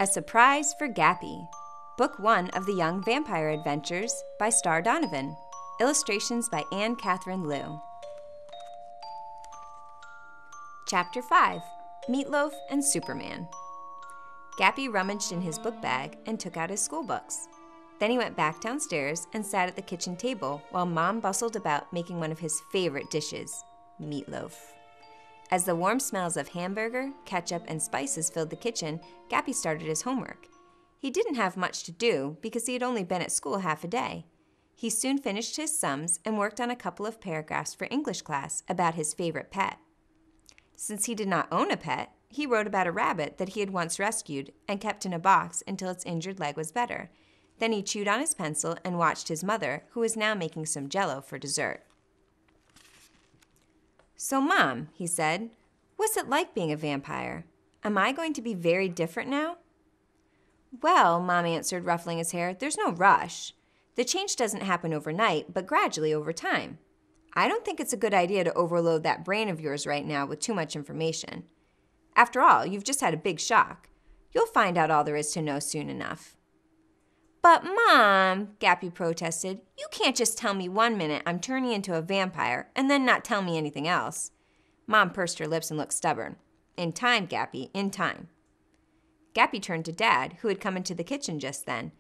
A Surprise for Gappy, Book 1 of the Young Vampire Adventures by Star Donovan. Illustrations by Anne Catherine Liu. Chapter 5, Meatloaf and Superman. Gappy rummaged in his book bag and took out his school books. Then he went back downstairs and sat at the kitchen table while Mom bustled about making one of his favorite dishes, meatloaf. As the warm smells of hamburger, ketchup, and spices filled the kitchen, Gappy started his homework. He didn't have much to do because he had only been at school half a day. He soon finished his sums and worked on a couple of paragraphs for English class about his favorite pet. Since he did not own a pet, he wrote about a rabbit that he had once rescued and kept in a box until its injured leg was better. Then he chewed on his pencil and watched his mother, who was now making some Jell-O for dessert. "So, Mom," he said, "what's it like being a vampire? Am I going to be very different now?" "Well," Mom answered, ruffling his hair, "there's no rush. The change doesn't happen overnight, but gradually over time. I don't think it's a good idea to overload that brain of yours right now with too much information. After all, you've just had a big shock. You'll find out all there is to know soon enough." "But, Mom," Gappy protested, "you can't just tell me one minute I'm turning into a vampire and then not tell me anything else." Mom pursed her lips and looked stubborn. "In time, Gappy, in time." Gappy turned to Dad, who had come into the kitchen just then.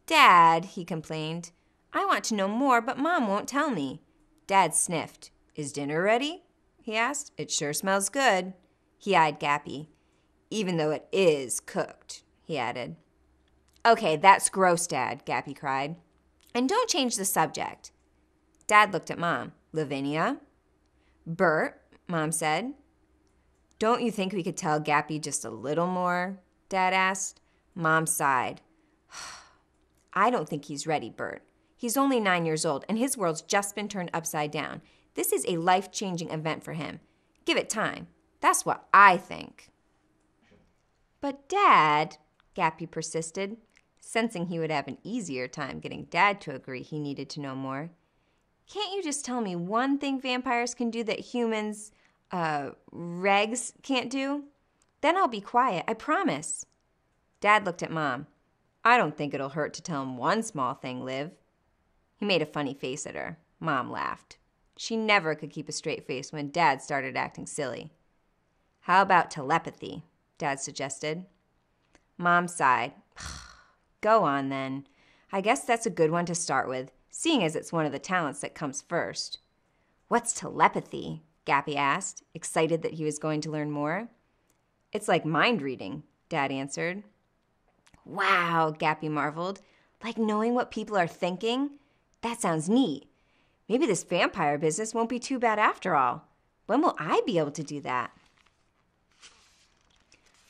"Dad," he complained, "I want to know more, but Mom won't tell me." Dad sniffed. "Is dinner ready?" he asked. "It sure smells good." He eyed Gappy. "Even though it is cooked," he added. "Okay, that's gross, Dad," Gappy cried. "And don't change the subject." Dad looked at Mom. "Lavinia?" "Bert," Mom said. "Don't you think we could tell Gappy just a little more?" Dad asked. Mom sighed. "I don't think he's ready, Bert. He's only 9 years old, and his world's just been turned upside down. This is a life-changing event for him. Give it time. That's what I think." "But, Dad," Gappy persisted, sensing he would have an easier time getting Dad to agree he needed to know more. "Can't you just tell me one thing vampires can do that humans, regs, can't do? Then I'll be quiet, I promise." Dad looked at Mom. "I don't think it'll hurt to tell him one small thing, Liv." He made a funny face at her. Mom laughed. She never could keep a straight face when Dad started acting silly. "How about telepathy?" Dad suggested. Mom sighed. "Go on, then. I guess that's a good one to start with, seeing as it's one of the talents that comes first." "What's telepathy?" Gappy asked, excited that he was going to learn more. "It's like mind reading," Dad answered. "Wow," Gappy marveled. "Like knowing what people are thinking? That sounds neat. Maybe this vampire business won't be too bad after all. When will I be able to do that?"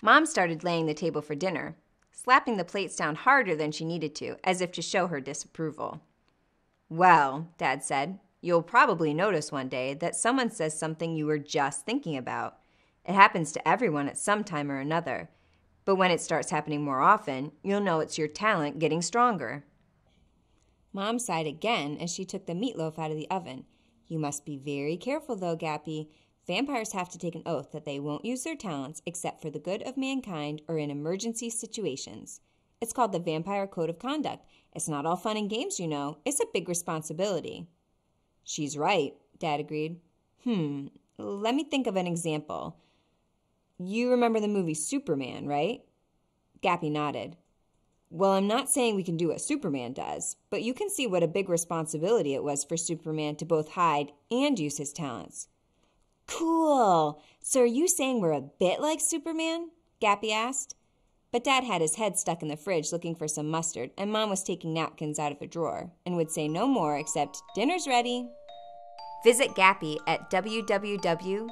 Mom started laying the table for dinner, slapping the plates down harder than she needed to, as if to show her disapproval. "Well," Dad said, "you'll probably notice one day that someone says something you were just thinking about. It happens to everyone at some time or another. But when it starts happening more often, you'll know it's your talent getting stronger." Mom sighed again as she took the meatloaf out of the oven. "You must be very careful, though, Gappy. Vampires have to take an oath that they won't use their talents except for the good of mankind or in emergency situations. It's called the Vampire Code of Conduct. It's not all fun and games, you know. It's a big responsibility." "She's right," Dad agreed. Let me think of an example. You remember the movie Superman, right?" Gappy nodded. "Well, I'm not saying we can do what Superman does, but you can see what a big responsibility it was for Superman to both hide and use his talents." "Cool! So are you saying we're a bit like Superman?" Gappy asked. But Dad had his head stuck in the fridge looking for some mustard, and Mom was taking napkins out of a drawer, and would say no more except, "Dinner's ready." Visit Gappy at www.gappy.tv.